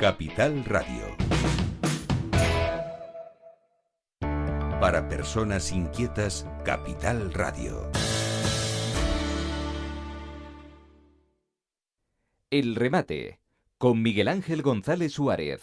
Capital Radio. Para personas inquietas, Capital Radio. El remate, con Miguel Ángel González Suárez.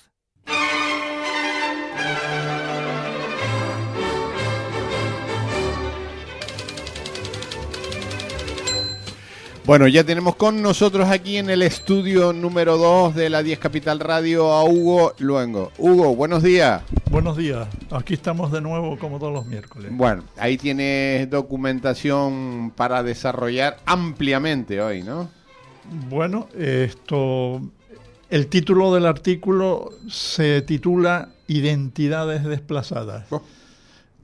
Bueno, ya tenemos con nosotros aquí en el estudio número 2 de la 10 Capital Radio a Hugo Luengo. Hugo, buenos días. Buenos días, aquí estamos de nuevo como todos los miércoles. Bueno, ahí tienes documentación para desarrollar ampliamente hoy, ¿no? Bueno, el título del artículo se titula Identidades desplazadas. Oh.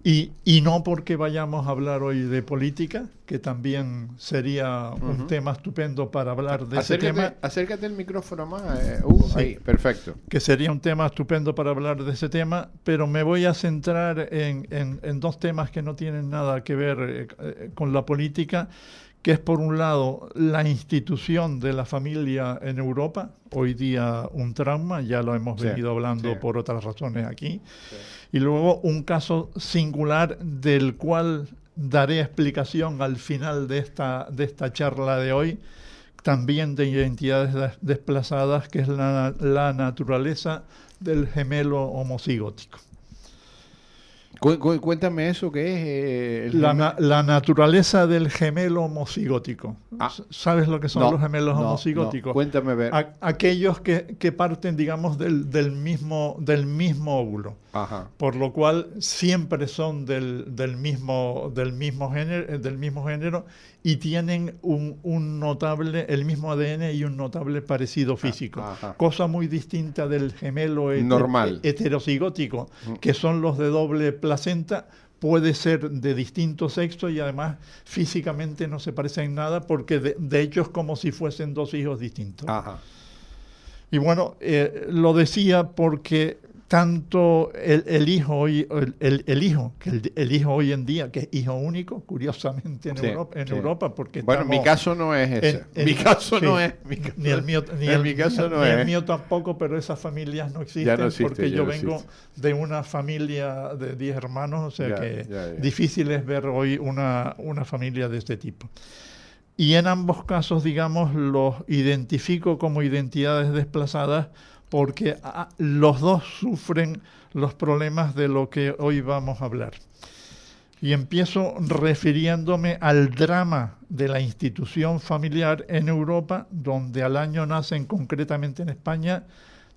Y no porque vayamos a hablar hoy de política, que también sería un tema estupendo para hablar de ese tema. Acércate el micrófono más, Hugo. Sí, ahí, perfecto. Que sería un tema estupendo para hablar de ese tema, pero me voy a centrar en dos temas que no tienen nada que ver con la política, que es por un lado la institución de la familia en Europa, hoy día un trauma, ya lo hemos venido hablando por otras razones aquí, y luego un caso singular del cual daré explicación al final de esta charla de hoy, también de identidades desplazadas, que es la naturaleza del gemelo homocigótico. Cuéntame eso, ¿qué es? La naturaleza del gemelo homocigótico. ¿Sabes lo que son los gemelos homocigóticos? No. Cuéntame ver. Aquellos que parten, digamos, del mismo óvulo. Ajá. Por lo cual siempre son del mismo género y tienen un notable, el mismo ADN y un notable parecido físico. Cosa muy distinta del gemelo normal heterocigótico, que son los de doble placenta. Puede ser de distinto sexo y además físicamente no se parecen en nada, porque de hecho es como si fuesen dos hijos distintos. Ajá. Y bueno, lo decía porque tanto el hijo hoy en día, que es hijo único, curiosamente en Europa, porque bueno, mi caso no es ese. Ni el mío tampoco, pero esas familias no existen, porque yo vengo de una familia de 10 hermanos, o sea difícil es ver hoy una familia de este tipo. Y en ambos casos, digamos, los identifico como identidades desplazadas, porque los dos sufren los problemas de lo que hoy vamos a hablar. Y empiezo refiriéndome al drama de la institución familiar en Europa, donde al año nacen, concretamente en España,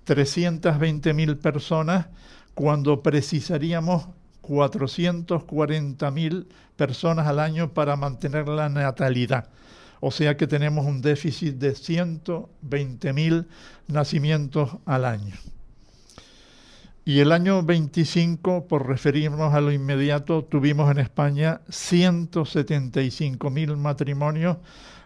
320.000 personas, cuando precisaríamos 440.000 personas al año para mantener la natalidad. O sea que tenemos un déficit de 120.000 nacimientos al año. Y el año 25, por referirnos a lo inmediato, tuvimos en España 175.000 matrimonios.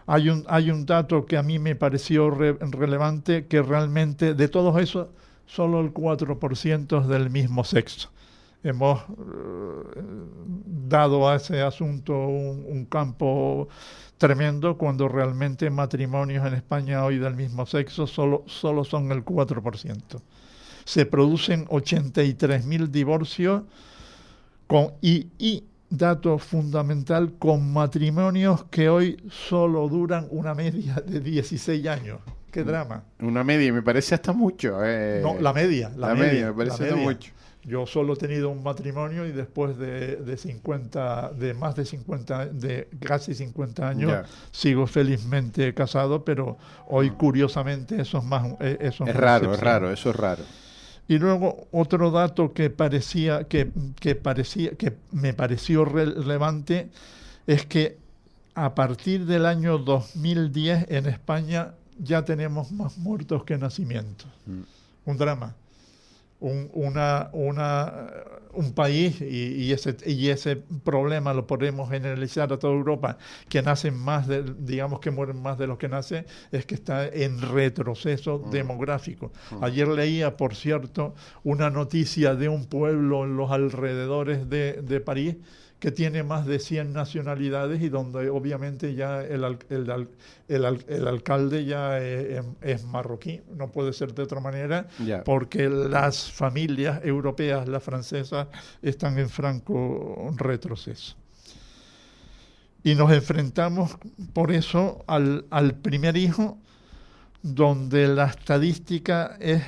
Hay un dato que a mí me pareció relevante, que realmente de todos esos, solo el 4% es del mismo sexo. Hemos dado a ese asunto un campo tremendo, cuando realmente matrimonios en España hoy del mismo sexo solo son el 4%. Se producen 83.000 divorcios y dato fundamental, con matrimonios que hoy solo duran una media de 16 años. ¡Qué drama! Una media, me parece hasta mucho. No, la media, me parece hasta mucho. Yo solo he tenido un matrimonio y después de casi 50 años sigo felizmente casado, pero hoy curiosamente eso es más. Eso es raro, eso es raro. Y luego otro dato que me pareció relevante es que a partir del año 2010 en España ya tenemos más muertos que nacimientos. Un drama. Un país, y ese problema lo podemos generalizar a toda Europa, que nacen que mueren más de los que nacen, es que está en retroceso demográfico. Ayer leía, por cierto, una noticia de un pueblo en los alrededores de París, que tiene más de 100 nacionalidades y donde obviamente ya el alcalde ya es marroquí, no puede ser de otra manera, porque las familias europeas, las francesas, están en franco retroceso. Y nos enfrentamos por eso al primer hijo, donde la estadística es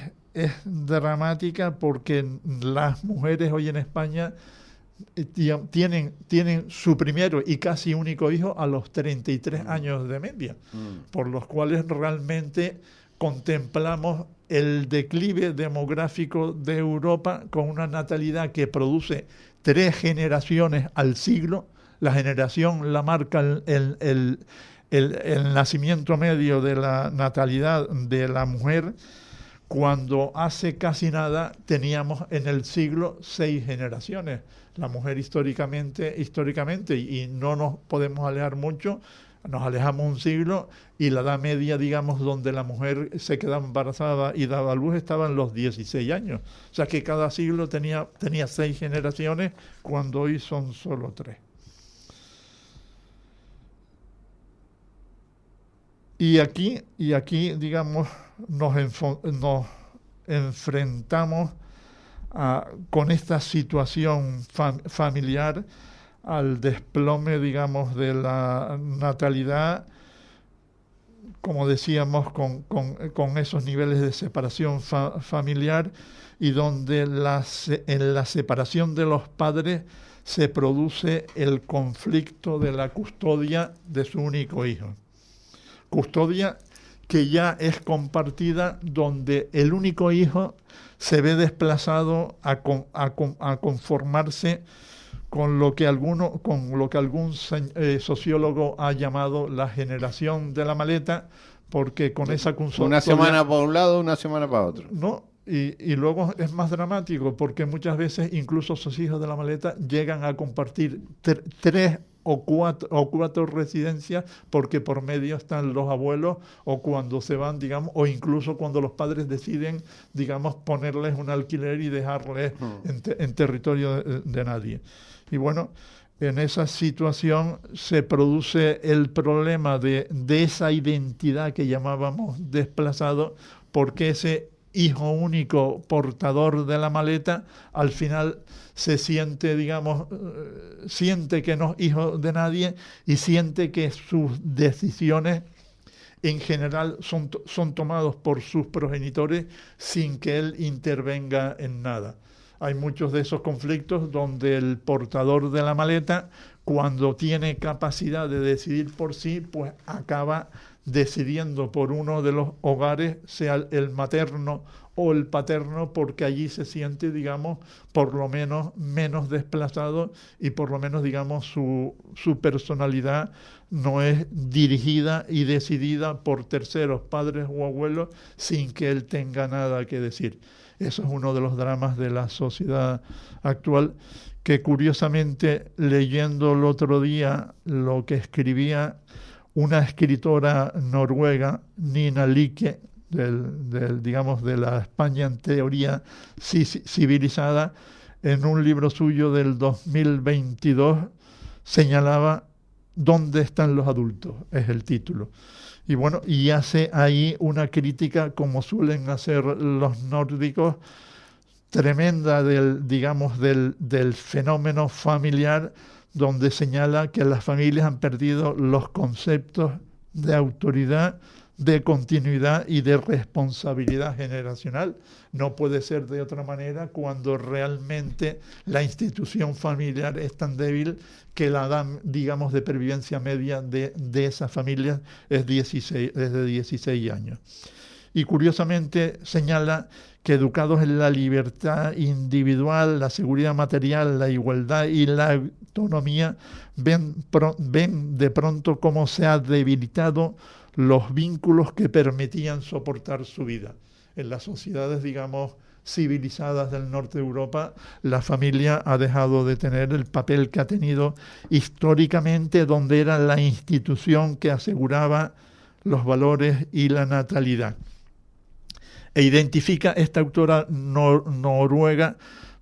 dramática, porque las mujeres hoy en España tienen su primero y casi único hijo a los 33 años de media, por los cuales realmente contemplamos el declive demográfico de Europa con una natalidad que produce 3 generaciones al siglo. La generación la marca el nacimiento medio de la natalidad de la mujer, cuando hace casi nada teníamos en el siglo 6 generaciones. La mujer históricamente, y no nos podemos alejar mucho, nos alejamos un siglo, y la edad media, digamos, donde la mujer se quedaba embarazada y daba a luz, estaba en los 16 años. O sea que cada siglo tenía 6 generaciones, cuando hoy son solo 3. Y aquí, digamos, nos enfrentamos con esta situación familiar al desplome, digamos, de la natalidad, como decíamos, con esos niveles de separación familiar, y donde en la separación de los padres se produce el conflicto de la custodia de su único hijo. Custodia que ya es compartida, donde el único hijo se ve desplazado a conformarse con lo que algún sociólogo ha llamado la generación de la maleta, porque con esa custodia... Una semana para un lado, una semana para otro. No, y luego es más dramático, porque muchas veces incluso sus hijos de la maleta llegan a compartir 3 o cuatro residencias, porque por medio están los abuelos, o cuando se van, digamos, o incluso cuando los padres deciden, digamos, ponerles un alquiler y dejarles en territorio de nadie. Y bueno, en esa situación se produce el problema de esa identidad que llamábamos desplazado, porque ese hijo único portador de la maleta al final se siente, digamos, siente que no es hijo de nadie, y siente que sus decisiones en general son tomadas por sus progenitores sin que él intervenga en nada. Hay muchos de esos conflictos donde el portador de la maleta, cuando tiene capacidad de decidir por sí, pues acaba decidiendo por uno de los hogares, sea el materno o el paterno, porque allí se siente, digamos, por lo menos menos desplazado, y por lo menos, digamos, su personalidad no es dirigida y decidida por terceros, padres o abuelos, sin que él tenga nada que decir. Eso es uno de los dramas de la sociedad actual, que curiosamente, leyendo el otro día lo que escribía una escritora noruega, Nina Like, digamos, de la España en teoría civilizada, en un libro suyo del 2022 señalaba ¿Dónde están los adultos? Es el título. Y bueno, y hace ahí una crítica, como suelen hacer los nórdicos, tremenda del fenómeno familiar, donde señala que las familias han perdido los conceptos de autoridad, de continuidad y de responsabilidad generacional. No puede ser de otra manera cuando realmente la institución familiar es tan débil que la edad, digamos, de pervivencia media de esas familias es de 16 años. Y curiosamente señala que educados en la libertad individual, la seguridad material, la igualdad y la autonomía, ven de pronto cómo se ha debilitado los vínculos que permitían soportar su vida. En las sociedades, digamos, civilizadas del norte de Europa, la familia ha dejado de tener el papel que ha tenido históricamente, donde era la institución que aseguraba los valores y la natalidad. E identifica esta autora noruega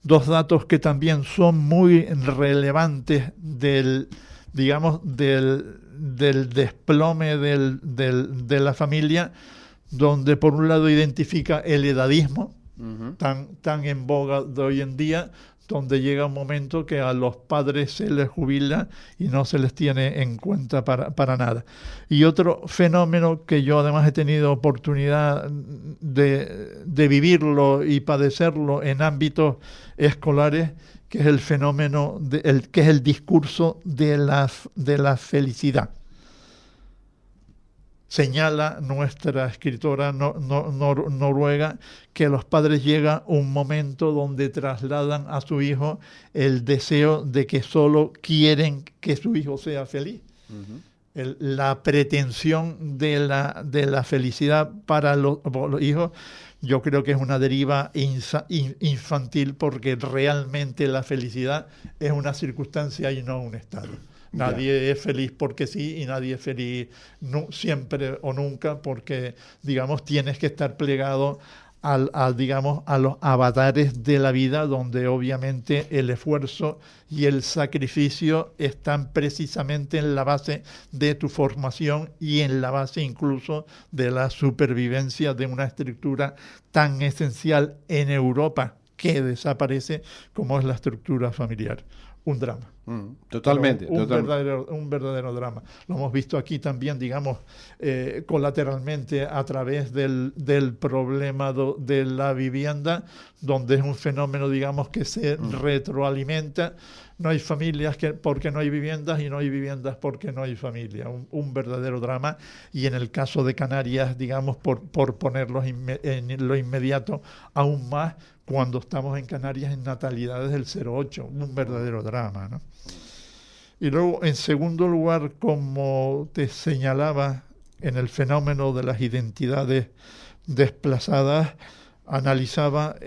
dos datos que también son muy relevantes del desplome de la familia, donde por un lado identifica el edadismo, tan en boga de hoy en día, donde llega un momento que a los padres se les jubila y no se les tiene en cuenta para nada. Y otro fenómeno que yo además he tenido oportunidad de vivirlo y padecerlo en ámbitos escolares, que es el fenómeno, que es el discurso de la felicidad. Señala nuestra escritora noruega que los padres llega un momento donde trasladan a su hijo el deseo de que solo quieren que su hijo sea feliz. La pretensión de la felicidad para los hijos, yo creo que es una deriva infantil, porque realmente la felicidad es una circunstancia y no un estado. Nadie es feliz porque sí, y nadie es feliz siempre o nunca, porque, digamos, tienes que estar plegado a los avatares de la vida, donde obviamente el esfuerzo y el sacrificio están precisamente en la base de tu formación y en la base incluso de la supervivencia de una estructura tan esencial en Europa que desaparece como es la estructura familiar. Un drama. Totalmente. Un verdadero drama. Lo hemos visto aquí también, digamos, colateralmente a través del problema de la vivienda, donde es un fenómeno, digamos, que se retroalimenta. No hay familias porque no hay viviendas, y no hay viviendas porque no hay familia. Un verdadero drama. Y en el caso de Canarias, digamos, por ponerlos en lo inmediato, aún más, cuando estamos en Canarias en natalidades del 0,8, un verdadero drama, ¿no? Y luego, en segundo lugar, como te señalaba, en el fenómeno de las identidades desplazadas, analizaba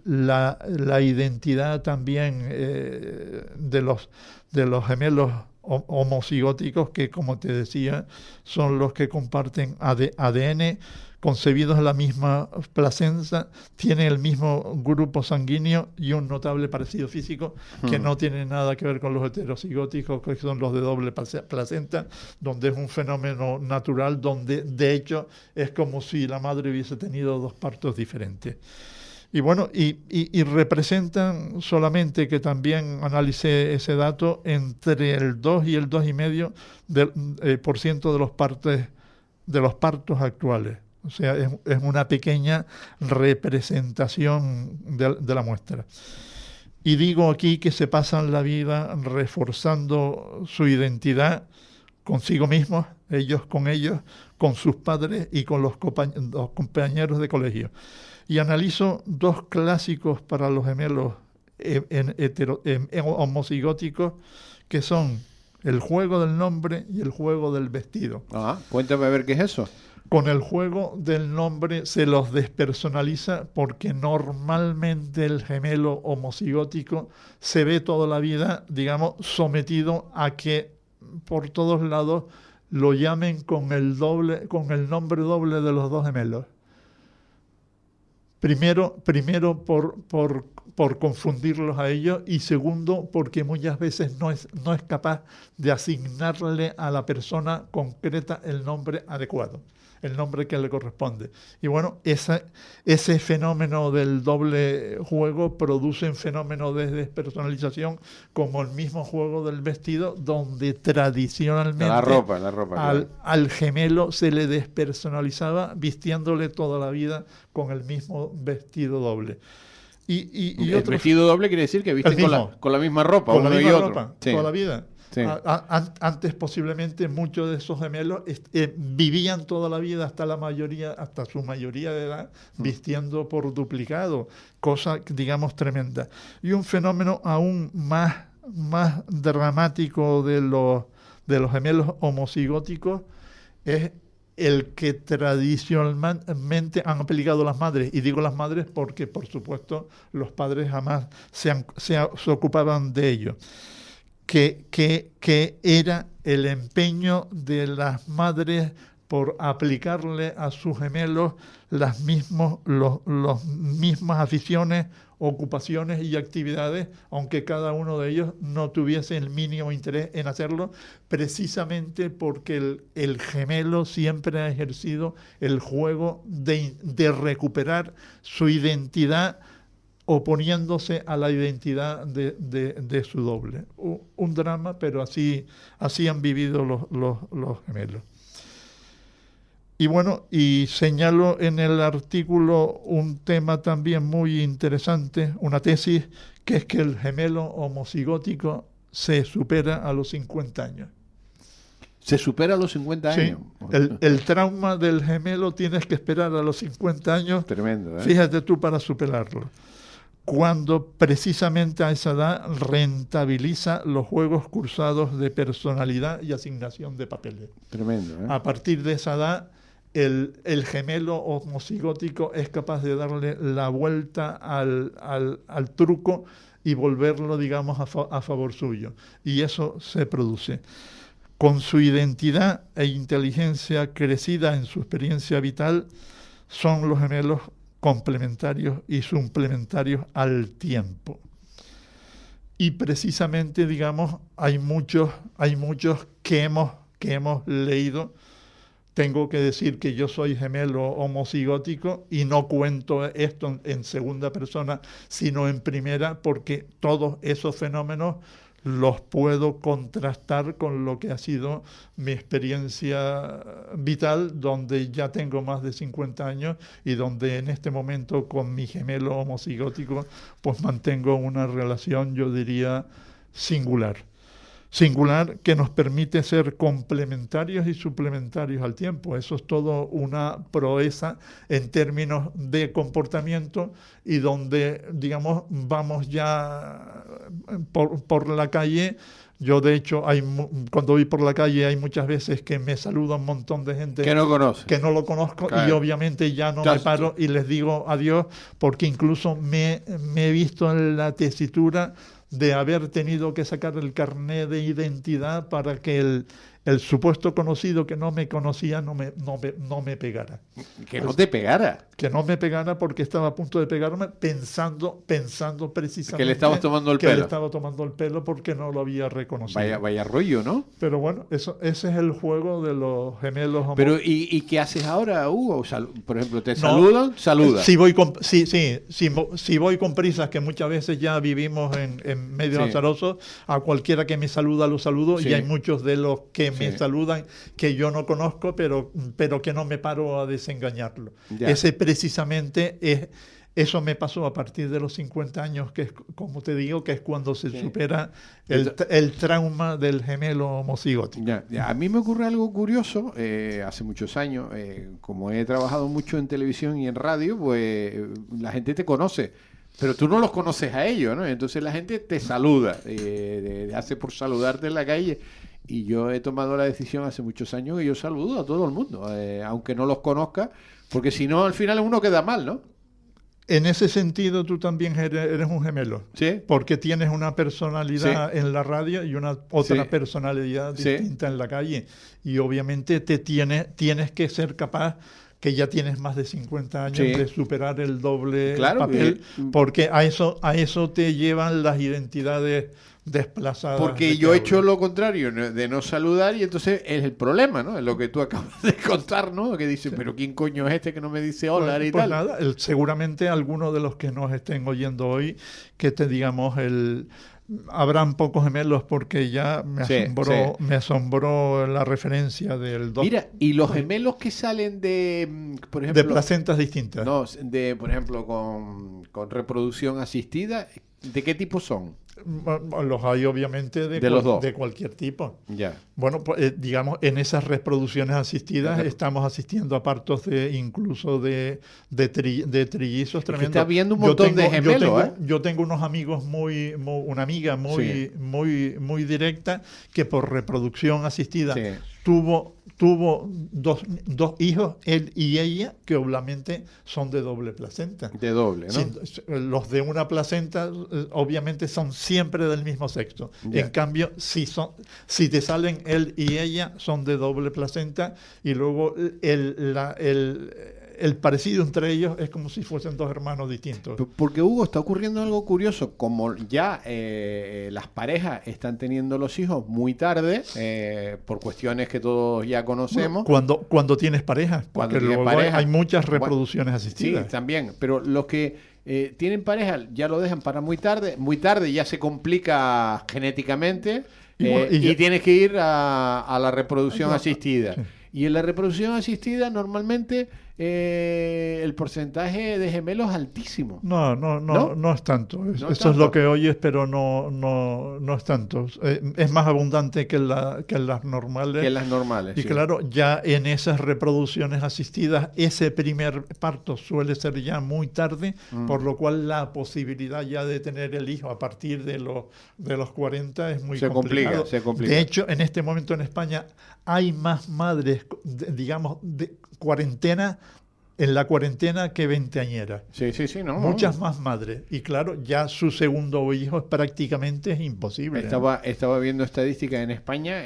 la identidad también de los gemelos homocigóticos, que, como te decía, son los que comparten ADN, concebidos en la misma placenta, tienen el mismo grupo sanguíneo y un notable parecido físico, que no tiene nada que ver con los heterocigóticos, que son los de doble placenta, donde es un fenómeno natural, donde de hecho es como si la madre hubiese tenido dos partos diferentes. Y bueno, y representan solamente, que también analicé ese dato, entre el 2 y el 2,5% de los partos actuales. O sea, es una pequeña representación de la muestra. Y digo aquí que se pasan la vida reforzando su identidad consigo mismos, ellos, con sus padres y con los compañeros de colegio. Y analizo dos clásicos para los gemelos homocigóticos, que son el juego del nombre y el juego del vestido. Cuéntame a ver qué es eso. Con el juego del nombre se los despersonaliza, porque normalmente el gemelo homocigótico se ve toda la vida, digamos, sometido a que por todos lados lo llamen con el nombre doble de los dos gemelos. Primero por confundirlos a ellos, y segundo porque muchas veces no es capaz de asignarle a la persona concreta el nombre adecuado, el nombre que le corresponde. Y bueno, ese fenómeno del doble juego produce un fenómeno de despersonalización, como el mismo juego del vestido, donde tradicionalmente la ropa, al gemelo se le despersonalizaba vistiéndole toda la vida con el mismo vestido doble. Y el vestido doble quiere decir que visten con la misma ropa, con la misma otro. Ropa, sí. Toda la vida. Sí. Antes posiblemente muchos de esos gemelos vivían toda la vida hasta su mayoría de edad vistiendo por duplicado, cosa, digamos, tremenda. Y un fenómeno aún más dramático de los gemelos homocigóticos es el que tradicionalmente han aplicado las madres. Y digo las madres porque, por supuesto, los padres jamás se ocupaban de ello. Que era el empeño de las madres por aplicarle a sus gemelos las mismas aficiones, ocupaciones y actividades, aunque cada uno de ellos no tuviese el mínimo interés en hacerlo, precisamente porque el gemelo siempre ha ejercido el juego de recuperar su identidad oponiéndose a la identidad de su doble. Un drama, pero así han vivido los gemelos. Y bueno, y señalo en el artículo un tema también muy interesante, una tesis, que es que el gemelo homocigótico se supera a los 50 años. ¿Se supera a los 50 años? Sí, el trauma del gemelo tienes que esperar a los 50 años. Tremendo, ¿eh? Fíjate tú para superarlo. Cuando precisamente a esa edad rentabiliza los juegos cursados de personalidad y asignación de papeles. Tremendo, ¿eh? A partir de esa edad, el gemelo homocigótico es capaz de darle la vuelta al truco y volverlo, digamos, a favor suyo. Y eso se produce. Con su identidad e inteligencia crecida en su experiencia vital, son los gemelos complementarios y suplementarios al tiempo. Y precisamente, digamos, hay muchos que hemos leído. Tengo que decir que yo soy gemelo homocigótico y no cuento esto en segunda persona, sino en primera, porque todos esos fenómenos los puedo contrastar con lo que ha sido mi experiencia vital, donde ya tengo más de 50 años y donde en este momento con mi gemelo homocigótico pues mantengo una relación, yo diría, singular que nos permite ser complementarios y suplementarios al tiempo. Eso es todo una proeza en términos de comportamiento y donde, digamos, vamos ya por la calle. Yo, de hecho, cuando voy por la calle hay muchas veces que me saluda un montón de gente que no conoce, que no lo conozco, claro. Y obviamente ya no me paro y les digo adiós, porque incluso me he visto en la tesitura de haber tenido que sacar el carné de identidad para que el supuesto conocido que no me conocía no me pegara. Que no te pegara. Que no me pegara porque estaba a punto de pegarme pensando precisamente que le estabas tomando el pelo. Que le estaba tomando el pelo porque no lo había reconocido. Vaya rollo, ¿no? Pero bueno, ese es el juego de los gemelos. Pero ¿y qué haces ahora, Hugo? Por ejemplo, ¿te saludan? Saluda. Si voy con prisas, que muchas veces ya vivimos en medio azaroso, a cualquiera que me saluda lo saludo, y hay muchos de los que me saludan que yo no conozco, pero que no me paro a desengañarlo. Ya. Ese precisamente eso me pasó a partir de los 50 años, que es, como te digo, que es cuando se supera el trauma del gemelo homocigótico. A mí me ocurre algo curioso. Hace muchos años, como he trabajado mucho en televisión y en radio, pues la gente te conoce, pero tú no los conoces a ellos, ¿no? Entonces la gente te saluda, hace por saludarte en la calle. Y yo he tomado la decisión hace muchos años que yo saludo a todo el mundo, aunque no los conozca, porque si no, al final uno queda mal, ¿no? En ese sentido, tú también eres un gemelo. Sí. Porque tienes una personalidad en la radio y otra personalidad distinta en la calle. Y obviamente tienes que ser capaz, que ya tienes más de 50 años, de superar el doble papel, porque a eso te llevan las identidades desplazadas. Porque yo he hecho lo contrario, de no saludar, y entonces es el problema, ¿no? Es lo que tú acabas de contar, ¿no? Que dice, pero ¿quién coño es este que no me dice hola y tal? Pues nada, seguramente algunos de los que nos estén oyendo hoy, que habrán pocos gemelos, porque ya me asombró la referencia del doctor. Mira, y los gemelos que salen de, por ejemplo, de placentas distintas. No, por ejemplo, con reproducción asistida, ¿de qué tipo son? Los hay obviamente de cualquier tipo. Ya. Bueno, pues, digamos, en esas reproducciones asistidas estamos asistiendo a partos incluso de trillizos tremendos. Está viendo un montón de gemelos. Yo tengo unos amigos una amiga muy directa, que por reproducción asistida tuvo tuvo dos hijos, él y ella, que obviamente son de doble placenta. De doble, ¿no? Sí, los de una placenta obviamente son siempre del mismo sexo. Yeah. En cambio, si te salen él y ella, son de doble placenta, y luego el parecido entre ellos es como si fuesen dos hermanos distintos. Porque, Hugo, está ocurriendo algo curioso. Como ya las parejas están teniendo los hijos muy tarde, por cuestiones que todos ya conocemos. Cuando tienes pareja, porque luego hay muchas reproducciones asistidas. Sí, también. Pero los que tienen pareja ya lo dejan para muy tarde ya se complica genéticamente y tienes que ir a la reproducción asistida. Sí. Y en la reproducción asistida normalmente el porcentaje de gemelos es altísimo. No es tanto. Eso es lo que oyes, pero no es tanto. Es más abundante que las normales. Que las normales. Y sí. Claro, ya en esas reproducciones asistidas, ese primer parto suele ser ya muy tarde, por lo cual la posibilidad ya de tener el hijo a partir de los 40 es muy complicado. Se complica. De hecho, en este momento en España hay más madres, digamos, de cuarentena, en la cuarentena que veinteañeras. Sí, no. Muchas más madres. Y claro, ya su segundo hijo prácticamente es imposible. Estaba viendo estadísticas en España,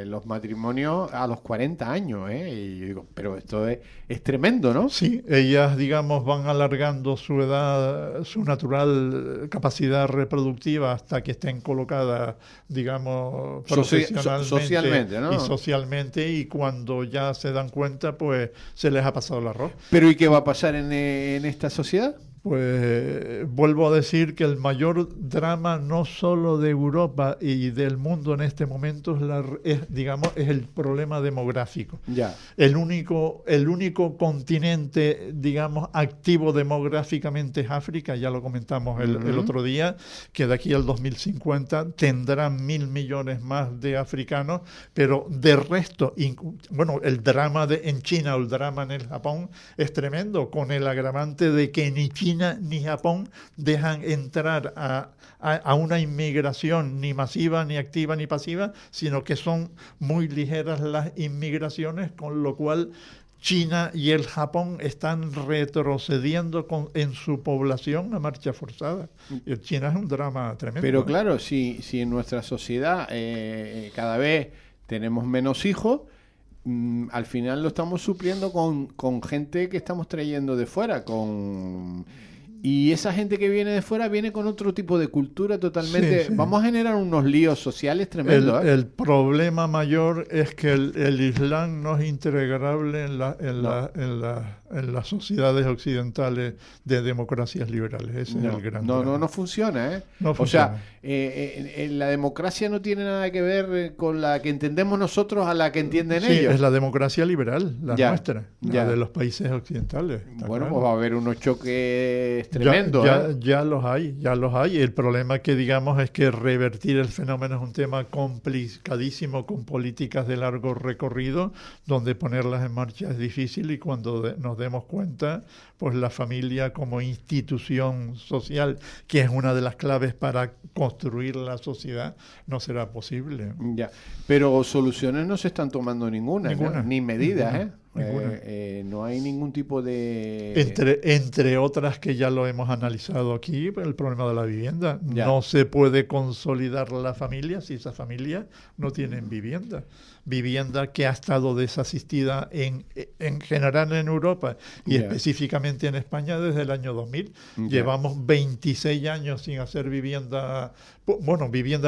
los matrimonios a los 40 años, y yo digo, pero esto es tremendo, ¿no? Sí, ellas, digamos, van alargando su edad, su natural capacidad reproductiva hasta que estén colocadas, digamos, socialmente, ¿no? Y socialmente, y cuando ya se dan cuenta, pues se les ha pasado el arroz. ¿Pero y qué va a pasar en esta sociedad? Pues vuelvo a decir que el mayor drama no solo de Europa y del mundo en este momento es el problema demográfico. Ya. El único continente, digamos, activo demográficamente es África, ya lo comentamos el otro día, que de aquí al 2050 tendrán 1.000 millones más de africanos, pero de resto, el drama en China o el drama en el Japón es tremendo, con el agravante de que ni China ni Japón dejan entrar a una inmigración ni masiva, ni activa, ni pasiva, sino que son muy ligeras las inmigraciones, con lo cual China y el Japón están retrocediendo en su población a marcha forzada. Y China es un drama tremendo. Pero claro, si en nuestra sociedad cada vez tenemos menos hijos, al final lo estamos supliendo con gente que estamos trayendo de fuera, y esa gente que viene de fuera viene con otro tipo de cultura totalmente. Sí. Vamos a generar unos líos sociales tremendos. El problema mayor es que el Islam no es integrable en las sociedades occidentales de democracias liberales. Ese es el gran problema. No funciona, No funciona. O sea, la democracia no tiene nada que ver con la que entendemos nosotros a la que entienden ellos. Sí, es la democracia liberal, la nuestra, la de los países occidentales. Bueno, pues va a haber unos choques tremendo. Ya los hay. El problema que digamos es que revertir el fenómeno es un tema complicadísimo, con políticas de largo recorrido, donde ponerlas en marcha es difícil, y cuando nos demos cuenta, pues la familia como institución social, que es una de las claves para construir la sociedad, no será posible. Ya, pero soluciones no se están tomando ninguna. ¿no? Ni medidas, Ninguna. No hay ningún tipo de... Entre otras que ya lo hemos analizado aquí, el problema de la vivienda. Ya. No se puede consolidar la familia si esas familias no tienen vivienda. Vivienda que ha estado desasistida en general en Europa y específicamente en España desde el año 2000. Llevamos 26 años sin hacer vivienda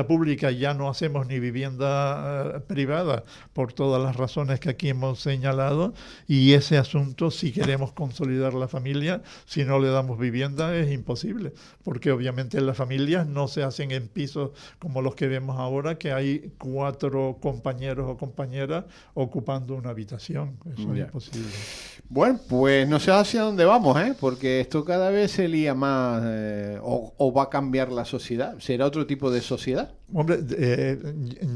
pública, ya no hacemos ni vivienda privada, por todas las razones que aquí hemos señalado, y ese asunto, si queremos consolidar la familia, si no le damos vivienda, es imposible, porque obviamente las familias no se hacen en pisos como los que vemos ahora, que hay 4 compañeros o compañeras ocupando una habitación. Eso es imposible. Bueno, pues no sé hacia dónde vamos, porque esto cada vez se lía más, o va a cambiar la sociedad. ¿Será otro tipo de sociedad? Hombre,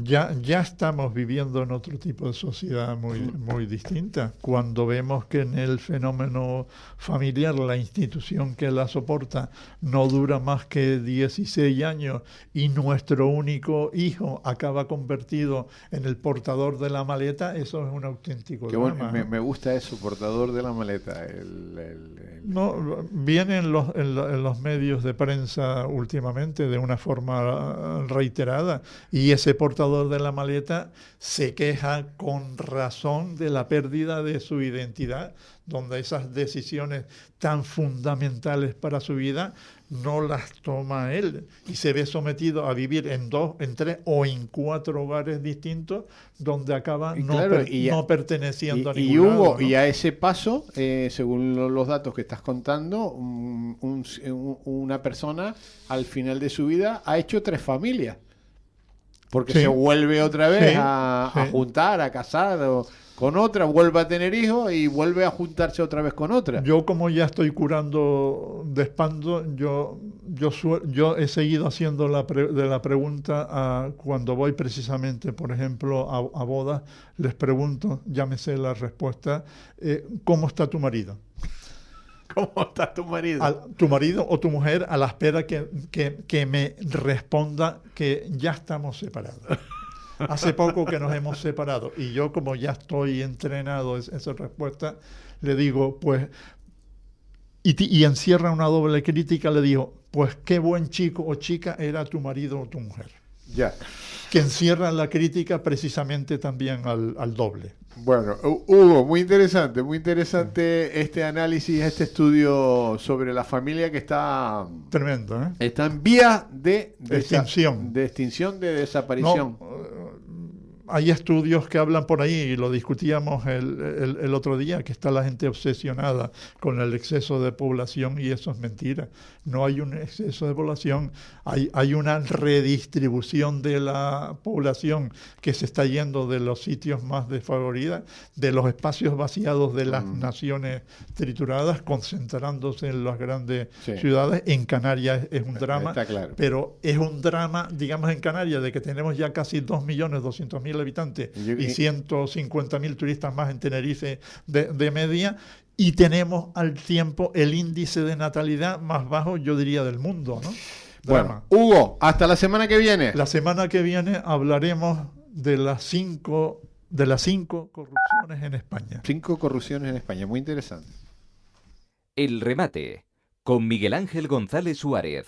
ya estamos viviendo en otro tipo de sociedad muy distinta. Ahora, cuando vemos que en el fenómeno familiar la institución que la soporta no dura más que 16 años y nuestro único hijo acaba convertido en el portador de la maleta, eso es un auténtico drama. Bueno, me gusta eso, portador de la maleta. No, viene en los medios de prensa últimamente de una forma reiterada, y ese portador de la maleta se queja con razón de la pérdida de su identidad, donde esas decisiones tan fundamentales para su vida no las toma él y se ve sometido a vivir en 2, en 3 o en 4 hogares distintos, donde acaba no perteneciendo a ningún lado, ¿no? Y a ese paso, según los datos que estás contando, una persona al final de su vida ha hecho 3 familias. Porque se vuelve otra vez a juntar, a casar con otra, vuelve a tener hijos y vuelve a juntarse otra vez con otra. Yo, como ya estoy curando de espanto, yo he seguido haciendo la pregunta cuando voy precisamente, por ejemplo, a bodas, les pregunto, ya me sé la respuesta, ¿cómo está tu marido? ¿Cómo está tu marido? Tu marido o tu mujer, a la espera que me responda que ya estamos separados. Hace poco que nos hemos separado y yo, como ya estoy entrenado en esa respuesta, le digo, pues, y encierra una doble crítica, le digo, pues qué buen chico o chica era tu marido o tu mujer. Ya. Que encierra la crítica precisamente también al doble. Bueno, Hugo, muy interesante este análisis, este estudio sobre la familia que está... Tremendo, ¿eh? Está en vía de extinción. De extinción, de desaparición. Hay estudios que hablan por ahí, y lo discutíamos el otro día, que está la gente obsesionada con el exceso de población, y eso es mentira. No hay un exceso de población, hay una redistribución de la población que se está yendo de los sitios más desfavorecidos, de los espacios vaciados de las naciones trituradas, concentrándose en las grandes ciudades. En Canarias es un drama, claro. Pero es un drama, digamos, en Canarias, de que tenemos ya casi 2.200.000 habitantes y 150.000 turistas más en Tenerife de media, y tenemos al tiempo el índice de natalidad más bajo, yo diría, del mundo, ¿no? Bueno, Hugo, hasta la semana que viene. La semana que viene hablaremos de las 5 corrupciones en España. 5 corrupciones en España, muy interesante. El remate, con Miguel Ángel González Suárez.